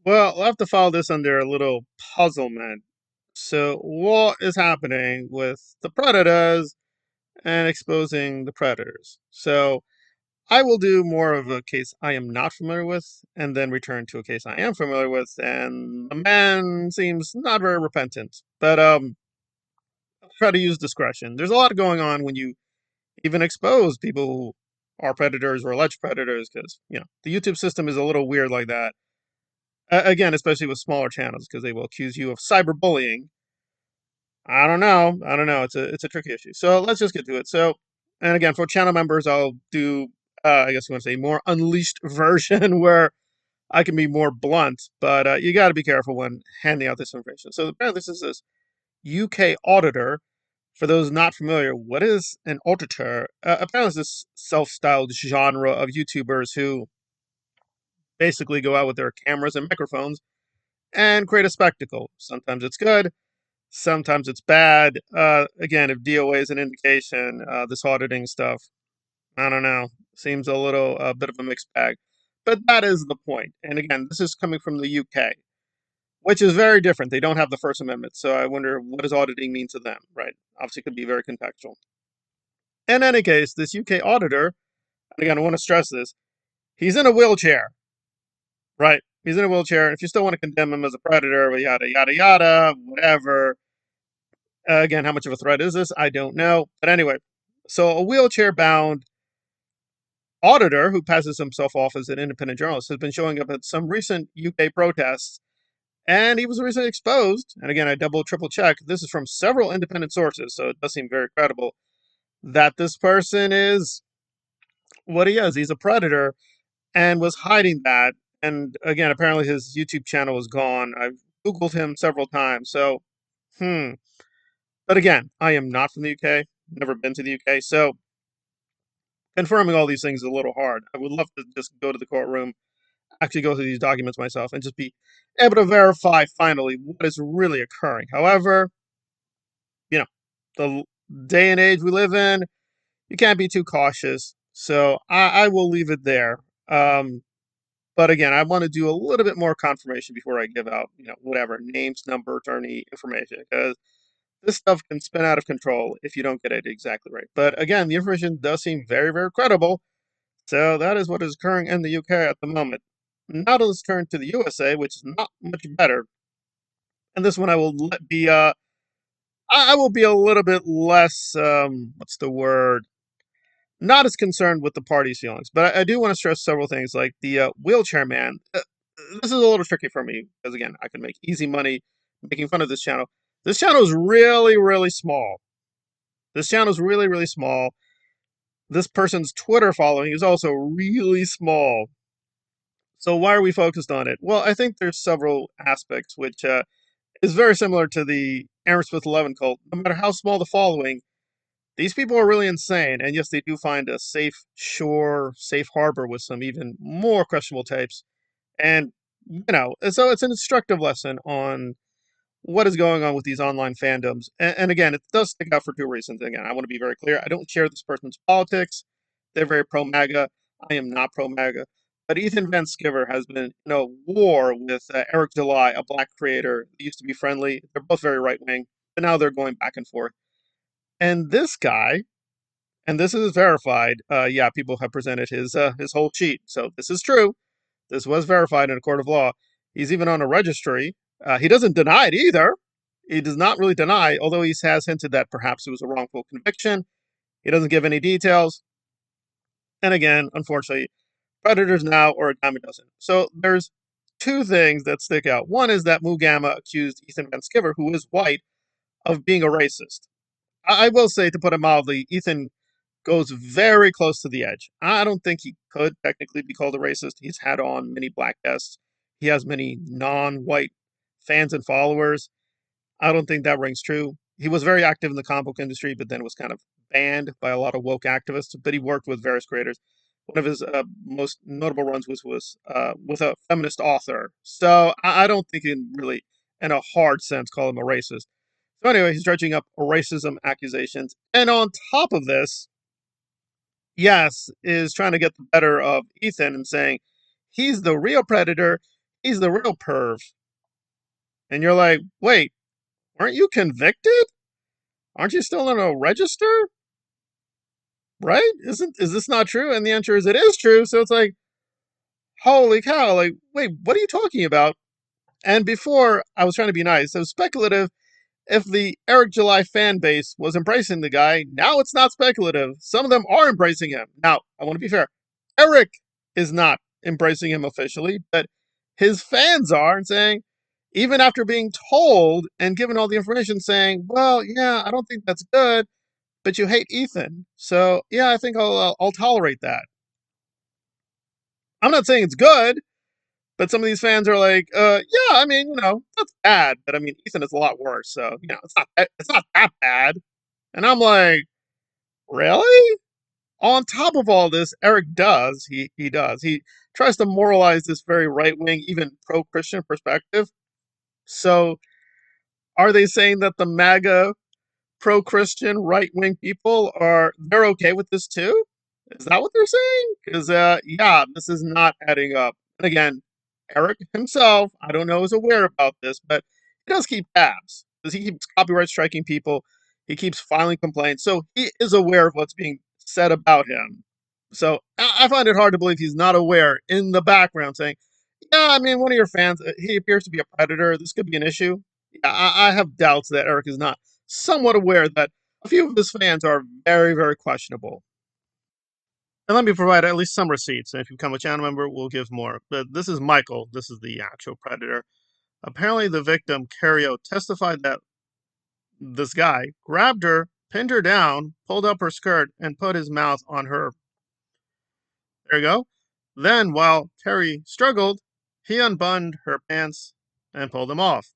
Well, we'll have to follow this under a little puzzlement. So, what is happening with the predators and exposing the predators? So, I will do more of a case I am not familiar with and then return to a case I am familiar with. And the man seems not very repentant, but I'll try to use discretion. There's a lot going on when you even expose people who are predators or alleged predators because, the YouTube system is a little weird like that. Again, especially with smaller channels, because they will accuse you of cyberbullying. I don't know. I don't know. It's a tricky issue. So let's just get to it. So, and again, for channel members, I'll do I guess you want to say more unleashed version where I can be more blunt, but you got to be careful when handing out this information. So apparently, this is this UK auditor. For those not familiar, what is an auditor? Apparently, it's this self-styled genre of YouTubers who basically go out with their cameras and microphones and create a spectacle. Sometimes it's good, sometimes it's bad. Again, if DOA is an indication, this auditing stuff, I don't know, seems a little a bit of a mixed bag. But that is the point. And again, this is coming from the UK, which is very different. They don't have the First Amendment, so I wonder what does auditing mean to them, right? Obviously, it could be very contextual. In any case, this UK auditor, and again, I want to stress this, he's in a wheelchair, right? He's in a wheelchair, and if you still want to condemn him as a predator, yada yada yada, whatever, again, how much of a threat is this? I don't know. But anyway, so a wheelchair bound auditor who passes himself off as an independent journalist has been showing up at some recent UK protests, and he was recently exposed. And again, I double, triple check. This is from several independent sources, so it does seem very credible that this person is what he is. He's a predator and was hiding that. And again, apparently his YouTube channel is gone. I've Googled him several times. So, hmm. But again, I am not from the UK, never been to the UK, so confirming all these things is a little hard. I would love to just go to the courtroom, actually go through these documents myself, and just be able to verify finally what is really occurring. However, you know, the day and age we live in, you can't be too cautious. So I will leave it there. But again, I want to do a little bit more confirmation before I give out, whatever names, number, attorney information, because this stuff can spin out of control if you don't get it exactly right. But again, the information does seem very, very credible. So that is what is occurring in the UK at the moment. Now let's turn to the USA, which is not much better. And this one I will be I will be a little bit less what's the word? Not as concerned with the party's feelings, but I do want to stress several things, like the wheelchair man. This is a little tricky for me because again, I can make easy money making fun of this channel. This channel is really, really small. This channel is really, really small. This person's Twitter following is also really small. So why are we focused on it? Well, I think there's several aspects, which is very similar to the Aaron Smith 11 cult. No matter how small the following, these people are really insane. And yes, they do find a safe shore, safe harbor with some even more questionable types. And, so it's an instructive lesson on what is going on with these online fandoms. And again, it does stick out for two reasons. Again, I want to be very clear. I don't share this person's politics. They're very pro MAGA. I am not pro MAGA. But Ethan Van Sciver has been in a war with Eric July, a black creator. They used to be friendly. They're both very right wing, but now they're going back and forth. And this guy, and this is verified. Yeah, people have presented his whole cheat, so this is true. This was verified in a court of law. He's even on a registry. He doesn't deny it either. He does not really deny, although he has hinted that perhaps it was a wrongful conviction. He doesn't give any details. And again, unfortunately, predators now or a dime a dozen. So there's two things that stick out. One is that Mugama accused Ethan Van Sciver, who is white, of being a racist. I will say, to put it mildly, Ethan goes very close to the edge. I don't think he could technically be called a racist. He's had on many black guests. He has many non-white fans and followers. I don't think that rings true. He was very active in the comic book industry, but then was kind of banned by a lot of woke activists. But he worked with various creators. One of his most notable runs was with a feminist author. So I don't think he can really, in a hard sense, call him a racist. So anyway, he's dredging up racism accusations. And on top of this, yes, is trying to get the better of Ethan and saying he's the real predator. he's the real perv. And you're like, wait, aren't you convicted? Aren't you still in a register? Right? Is this not true? And the answer is it is true. So it's like, holy cow, like, wait, what are you talking about? And before I was trying to be nice, so speculative if the Eric July fan base was embracing the guy. Now it's not speculative. Some of them are embracing him. Now, I want to be fair. Eric is not embracing him officially, but his fans are and saying, even after being told and given all the information, saying, well, yeah, I don't think that's good, but you hate Ethan. So, yeah, I think I'll tolerate that. I'm not saying it's good, but some of these fans are like, yeah, I mean, that's bad, but I mean, Ethan is a lot worse, so it's not that bad. And I'm like, really? On top of all this, Eric does he tries to moralize this very right wing, even pro Christian perspective. So, are they saying that the MAGA pro Christian right wing people they're okay with this too? Is that what they're saying? Because yeah, this is not adding up. And again, Eric himself, I don't know, is aware about this, but he does keep tabs because he keeps copyright striking people. He keeps filing complaints, so he is aware of what's being said about him. So I find it hard to believe he's not aware in the background, saying, "Yeah, I mean, one of your fans, he appears to be a predator. This could be an issue." Yeah, I have doubts that Eric is not somewhat aware that a few of his fans are very, very questionable. And let me provide at least some receipts. And if you become a channel member, we'll give more. But this is Michael. This is the actual predator. Apparently, the victim, Cario, testified that this guy grabbed her, pinned her down, pulled up her skirt, and put his mouth on her. There you go. Then, while Terry struggled, he unbuttoned her pants and pulled them off.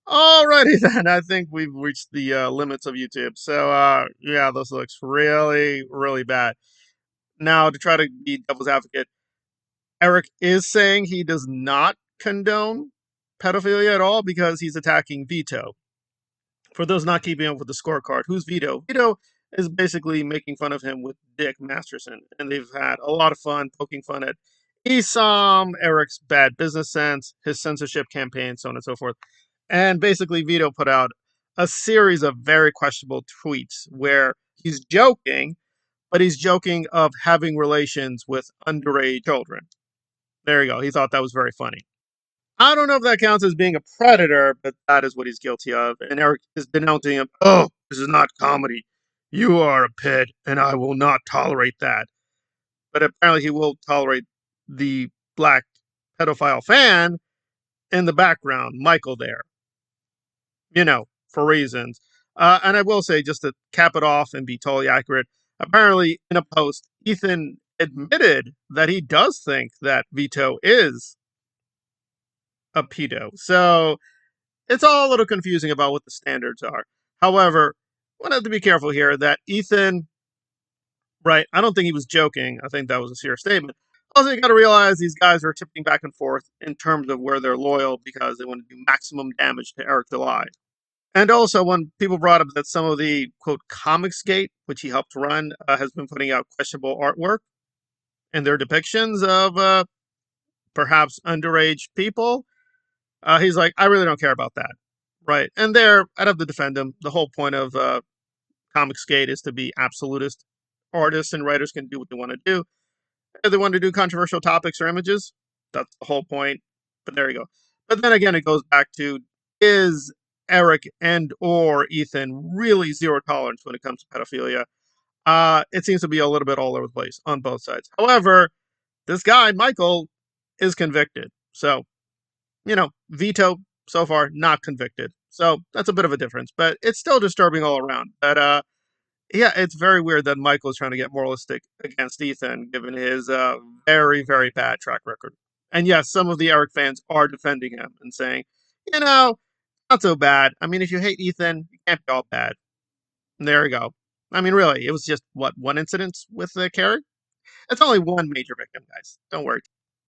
Alrighty then, I think we've reached the limits of YouTube. So, yeah, this looks really, really bad. Now, to try to be devil's advocate, Eric is saying he does not condone pedophilia at all because he's attacking Vito. For those not keeping up with the scorecard, who's Vito? Vito is basically making fun of him with Dick Masterson, and they've had a lot of fun poking fun at Esam, Eric's bad business sense, his censorship campaign, so on and so forth. And basically, Vito put out a series of very questionable tweets where he's joking, but he's joking of having relations with underage children. There you go. He thought that was very funny. I don't know if that counts as being a predator, but that is what he's guilty of. And Eric is denouncing him. Oh, this is not comedy. You are a pit, and I will not tolerate that. But apparently, he will tolerate the black pedophile fan in the background, Michael there, for reasons. And I will say, just to cap it off and be totally accurate, apparently in a post, Ethan admitted that he does think that Vito is a pedo. So it's all a little confusing about what the standards are. However, I have to be careful here that Ethan, right, I don't think he was joking. I think that was a serious statement. Also, you got to realize these guys are tipping back and forth in terms of where they're loyal because they want to do maximum damage to Eric July. And also, when people brought up that some of the quote Comicsgate, which he helped run, has been putting out questionable artwork in their depictions of perhaps underage people, he's like, I really don't care about that, right? And there, I'd have to defend him. The whole point of Comicsgate is to be absolutist. Artists and writers can do what they want to do. If they want to do controversial topics or images, that's the whole point. But there you go. But then again, it goes back to is Eric and or Ethan really zero tolerance when it comes to pedophilia? It seems to be a little bit all over the place on both sides. However, this guy, Michael, is convicted. So, Vito so far not convicted. So that's a bit of a difference, but it's still disturbing all around. But yeah, it's very weird that Michael's trying to get moralistic against Ethan, given his very, very bad track record. And yes, some of the Eric fans are defending him and saying, you know, not so bad. I mean, if you hate Ethan, you can't be all bad. And there you go. I mean, really, it was just, what, one incident with the Carrie? It's only one major victim, guys. Don't worry.